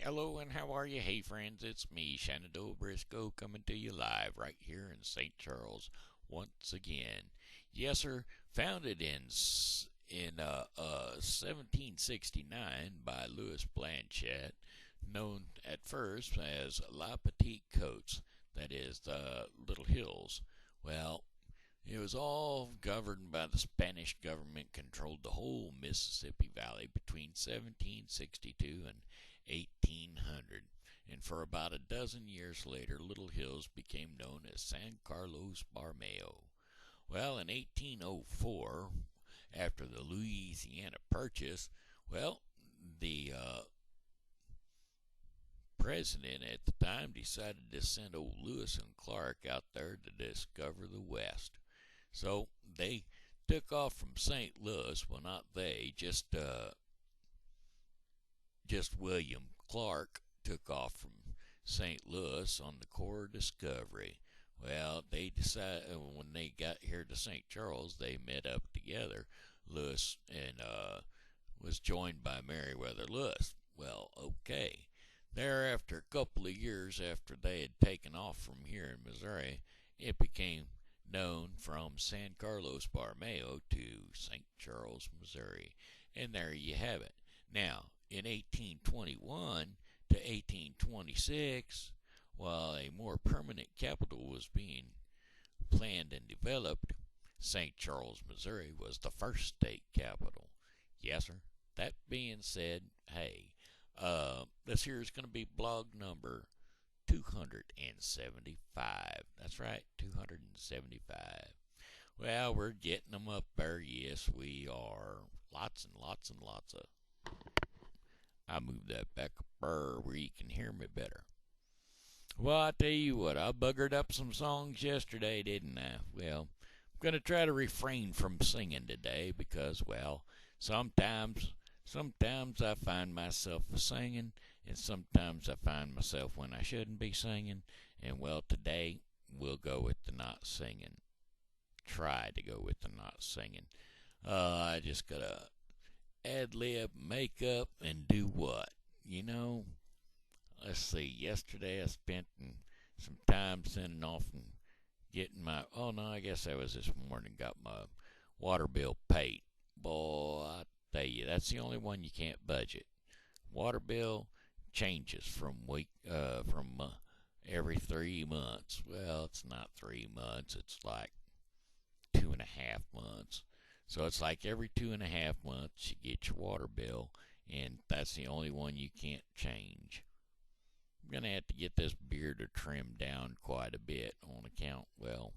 Hello and how are you? Hey friends, it's me, Shenandoah Briscoe, coming to you live right here in St. Charles once again. Yes, sir. Founded in 1769 by Louis Blanchette, known at first as La Petite Côte, that is the Little Hills. Well, it was all governed by the Spanish government, controlled the whole Mississippi Valley between 1762 and 1800. And for about a dozen years later, Little Hills became known as San Carlos Borromeo. Well, in 1804, after the Louisiana Purchase, well, the president at the time decided to send old Lewis and Clark out there to discover the West. So they took off from St. Louis. Well, not they, just William Clark took off from St. Louis on the Corps Discovery. Well, they decided when they got here to St. Charles, they met up together. Lewis and was joined by Meriwether Lewis. Well, okay. Thereafter, a couple of years after they had taken off from here in Missouri, it became known from San Carlos Borromeo to St. Charles, Missouri. And there you have it. Now, in 1821 to 1826, while a more permanent capital was being planned and developed, St. Charles, Missouri was the first state capital. Yes, sir. That being said, hey, this here is going to be blog number 275. That's right, 275. Well, we're getting them up there. Yes, we are. Lots and lots and lots of. I moved that back up there where you can hear me better. Well, I tell you what, I buggered up some songs yesterday, didn't I? Well, I'm going to try to refrain from singing today because, well, sometimes I find myself singing, and sometimes I find myself when I shouldn't be singing. And, well, today we'll go with the not singing. Try to go with the not singing. I just got to ad-lib, make up, and do what? You know, let's see. Yesterday I spent some time sending off and getting my, oh no, I guess that was this morning, got my water bill paid. Boy, I tell you, that's the only one you can't budget. Water bill changes from every 3 months. Well, it's not 3 months. It's like 2.5 months. So it's like every 2.5 months you get your water bill, and that's the only one you can't change. I'm going to have to get this beard trimmed down quite a bit on account, well,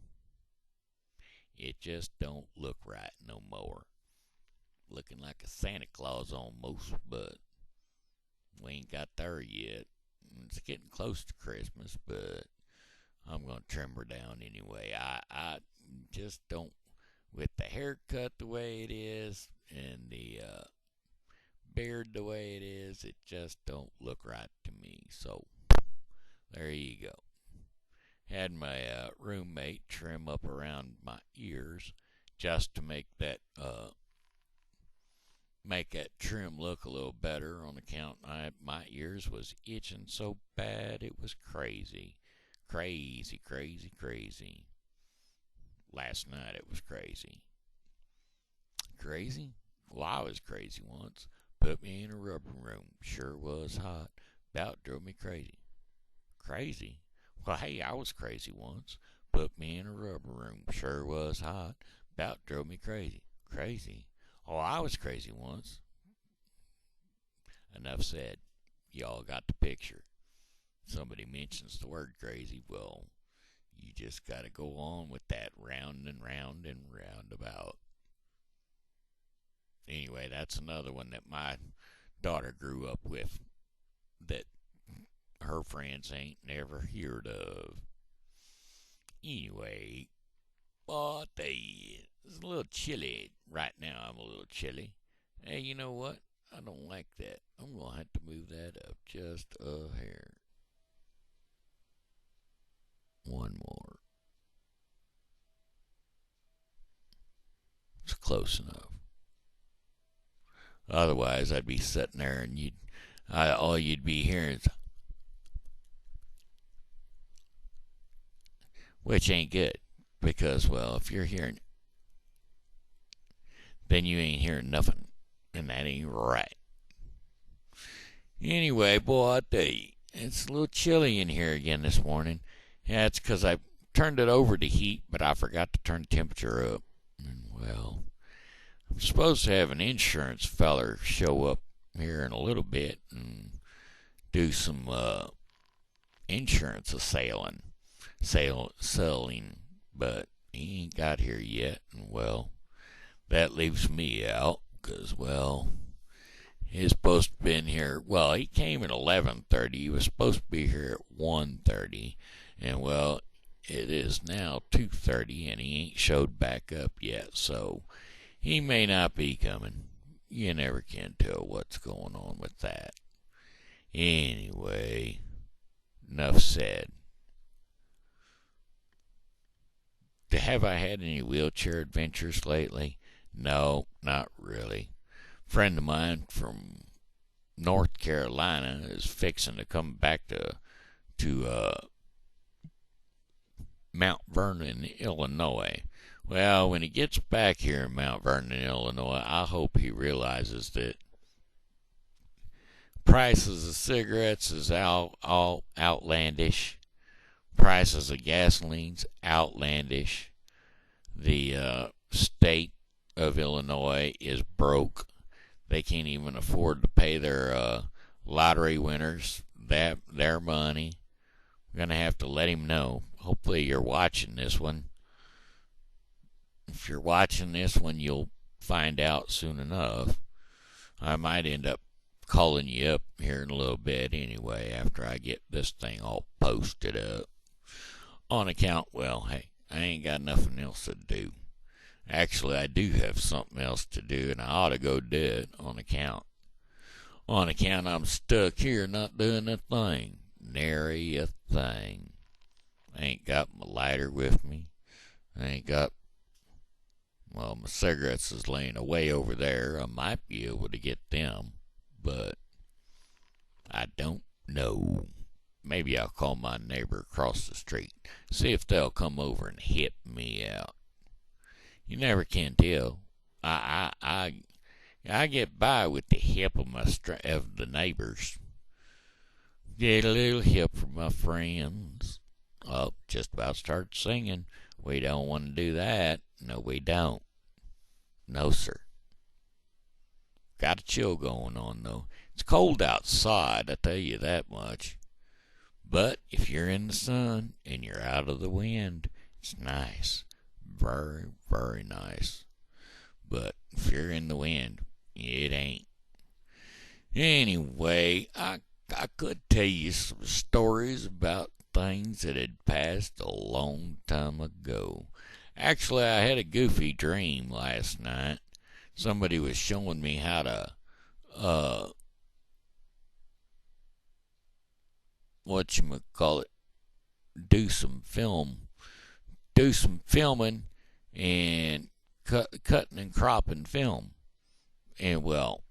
it just don't look right no more. Looking like a Santa Claus almost, but we ain't got there yet. It's getting close to Christmas, but I'm going to trim her down anyway. I just don't, with the haircut the way it is and the beard the way it is, it just don't look right to me. So there you go. Had my roommate trim up around my ears just to make that trim look a little better on account my ears was itching so bad it was crazy. Last night it was crazy. Crazy? Well, I was crazy once. Put me in a rubber room. Sure was hot. About drove me crazy. Crazy? Well, hey, I was crazy once. Put me in a rubber room. Sure was hot. About drove me crazy. Crazy? Oh, I was crazy once. Enough said. Y'all got the picture. Somebody mentions the word crazy, well, you just got to go on with that round and round and roundabout. Anyway, that's another one that my daughter grew up with that her friends ain't never heard of. Anyway, oh, it's a little chilly right now. I'm a little chilly. Hey, you know what? I don't like that. I'm going to have to move that up just a hair. One more. It's close enough. Otherwise, I'd be sitting there and all you'd be hearing is, which ain't good, because, well, if you're hearing, then you ain't hearing nothing, and that ain't right. Anyway, boy, I tell you, it's a little chilly in here again this morning. Yeah, it's because I turned it over to heat, but I forgot to turn the temperature up. And, well, I'm supposed to have an insurance feller show up here in a little bit and do some insurance selling, but he ain't got here yet. And, well, that leaves me out because, well, he's supposed to be in here. Well, he came at 11:30. He was supposed to be here at 1:30, and, well, it is now 2:30, and he ain't showed back up yet, so he may not be coming. You never can tell what's going on with that. Anyway, enough said. Have I had any wheelchair adventures lately? No, not really. A friend of mine from North Carolina is fixing to come back to Mount Vernon, Illinois. Well, when he gets back here in Mount Vernon, Illinois, I hope he realizes that prices of cigarettes is all outlandish. Prices of gasoline's outlandish. The state of Illinois is broke. They can't even afford to pay their lottery winners their money. We're going to have to let him know. Hopefully you're watching this one. If you're watching this one, you'll find out soon enough. I might end up calling you up here in a little bit anyway after I get this thing all posted up. On account, well, hey, I ain't got nothing else to do. Actually, I do have something else to do, and I ought to go do it on account. On account I'm stuck here not doing a thing. Nary a thing. I ain't got my lighter with me. I ain't got, well, my cigarettes is laying away over there. I might be able to get them, but I don't know. Maybe I'll call my neighbor across the street, see if they'll come over and hip me out. You never can tell. I get by with the hip of the neighbors. Get a little hip from my friends. Oh, just about started singing. We don't want to do that. No, we don't. No, sir. Got a chill going on, though. It's cold outside, I tell you that much. But if you're in the sun and you're out of the wind, it's nice. Very, very nice. But if you're in the wind, it ain't. Anyway, I could tell you some stories about things that had passed a long time ago. Actually, I had a goofy dream last night. Somebody was showing me how to, do some filming and cutting and cropping film. And, well,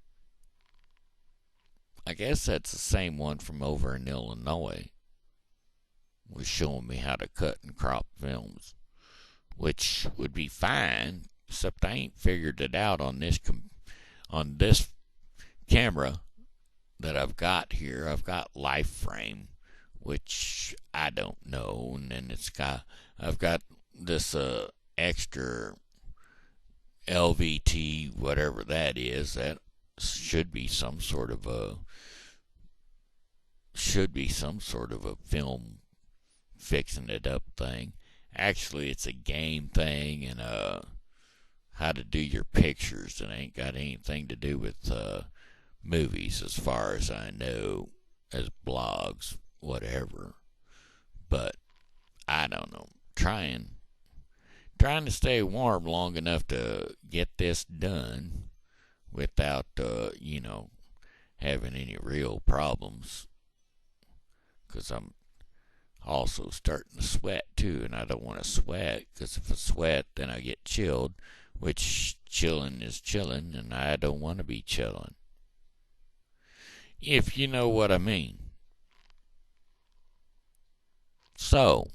I guess that's the same one from over in Illinois. Was showing me how to cut and crop films, which would be fine, except I ain't figured it out on this camera that I've got here. I've got Life Frame, which I don't know, and then I've got this extra LVT, whatever that is. That should be some sort of a film fixing it up thing. Actually, it's a game thing and how to do your pictures. It ain't got anything to do with movies, as far as I know, as blogs, whatever. But I don't know. Trying to stay warm long enough to get this done without having any real problems, because I'm also starting to sweat too, and I don't want to sweat, because if I sweat then I get chilled, which chilling is chilling, and I don't want to be chilling. if you know what I mean. So,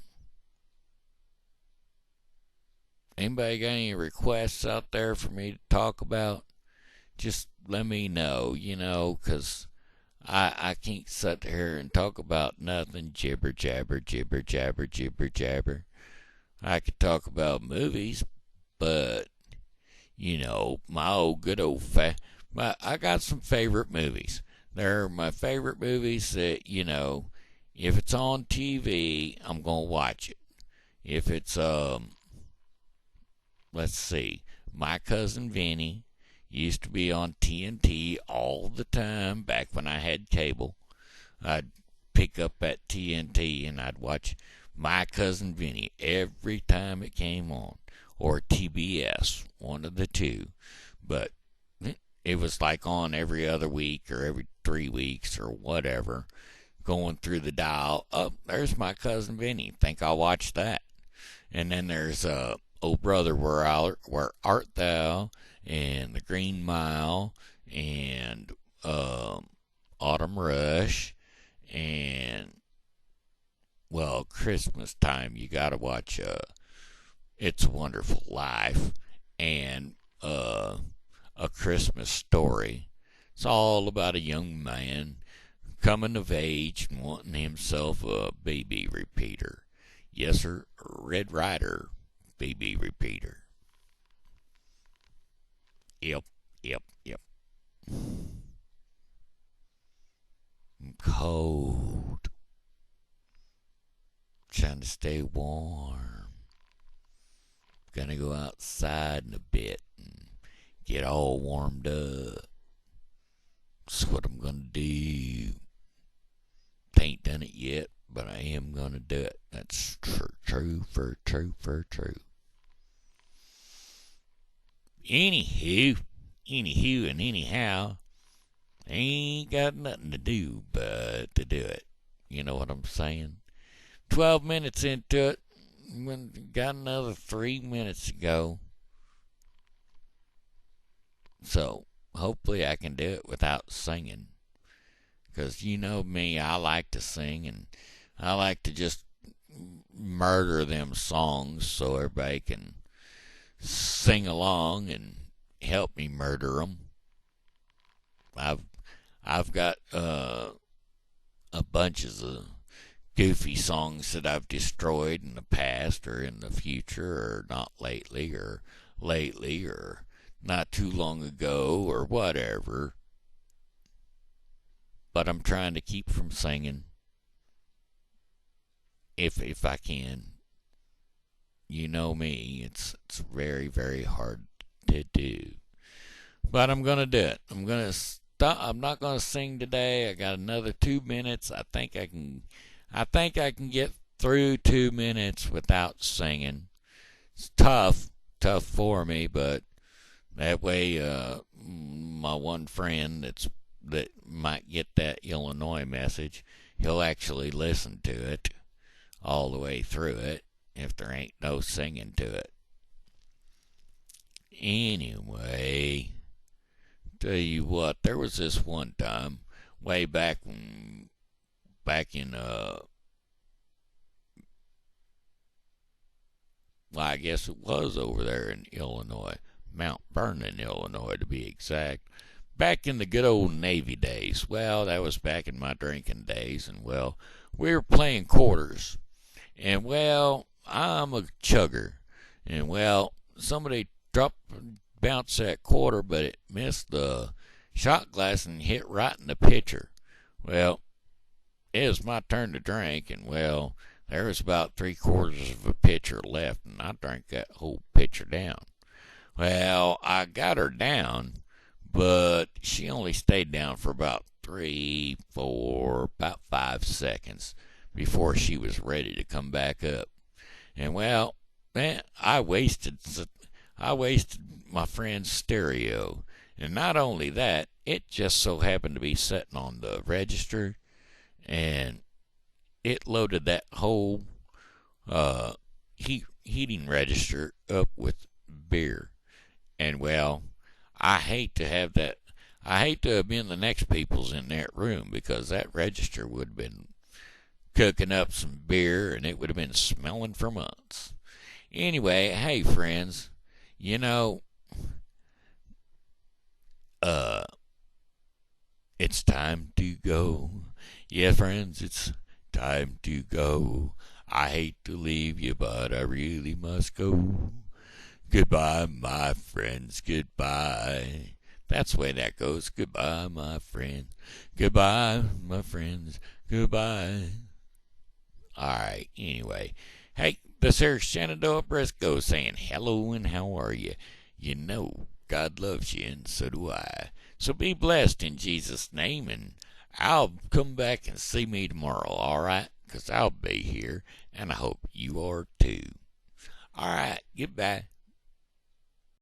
anybody got any requests out there for me to talk about? Just let me know, 'cause I can't sit here and talk about nothing jibber jabber, jibber jabber, jibber jabber. I could talk about movies, but, my old good old I got some favorite movies. They're my favorite movies that, if it's on TV, I'm going to watch it. If it's, let's see, My Cousin Vinny used to be on TNT all the time back when I had cable. I'd pick up at TNT and I'd watch My Cousin Vinny every time it came on, or TBS, one of the two. But it was like on every other week or every 3 weeks or whatever, going through the dial. Oh, there's My Cousin Vinny. Think I'll watch that. And then there's Oh Brother, Where Art Thou, and The Green Mile, and Autumn Rush, and, well, Christmas time, you gotta watch It's a Wonderful Life, and A Christmas Story. It's all about a young man coming of age and wanting himself a baby repeater. Yes, sir, Red Ryder baby repeater. Yep. I'm cold. Trying to stay warm. Gonna go outside in a bit and get all warmed up. That's what I'm gonna do. Ain't done it yet, but I am gonna do it. That's true. Anywho and anyhow, I ain't got nothing to do but to do it. You know what I'm saying? 12 minutes into it, got another 3 minutes to go. So, hopefully I can do it without singing. Because you know me, I like to sing, and I like to just murder them songs so everybody can sing along and help me murder them. I've got a bunches of goofy songs that I've destroyed in the past or in the future, or not lately or not too long ago or whatever. But I'm trying to keep from singing if I can. You know me, it's very, very hard to do. But I'm gonna do it. I'm not gonna sing today. I got another 2 minutes. I think I can get through 2 minutes without singing. It's tough for me, but that way, my one friend that might get that Illinois message, he'll actually listen to it all the way through it if there ain't no singing to it. Anyway, tell you what, there was this one time way back in well, I guess it was over there in Illinois, Mount Vernon, Illinois to be exact. Back in the good old Navy days. Well, that was back in my drinking days, and well, we were playing quarters. And well, I'm a chugger. And well, somebody bounced that quarter, but it missed the shot glass and hit right in the pitcher. Well, it was my turn to drink, and well, there was about 3/4 of a pitcher left, and I drank that whole pitcher down. Well, I got her down, but she only stayed down for about 3, 4, about 5 seconds before she was ready to come back up. And well, man, I wasted my friend's stereo. And not only that, it just so happened to be sitting on the register, and it loaded that whole heating register up with beer. And well, I hate to have that. I hate to have been the next people's in that room, because that register would have been cooking up some beer and it would have been smelling for months. Anyway, hey friends, you know, it's time to go. Yeah, friends, it's time to go. I hate to leave you, but I really must go. Goodbye, my friends, goodbye. That's the way that goes. Goodbye, my friends. Goodbye, my friends. Goodbye. Alright, anyway. Hey, this here's Shenandoah Briscoe saying hello and how are you? You know, God loves you and so do I. So be blessed in Jesus' name, and I'll come back and see me tomorrow, alright? Because I'll be here, and I hope you are too. Alright, goodbye.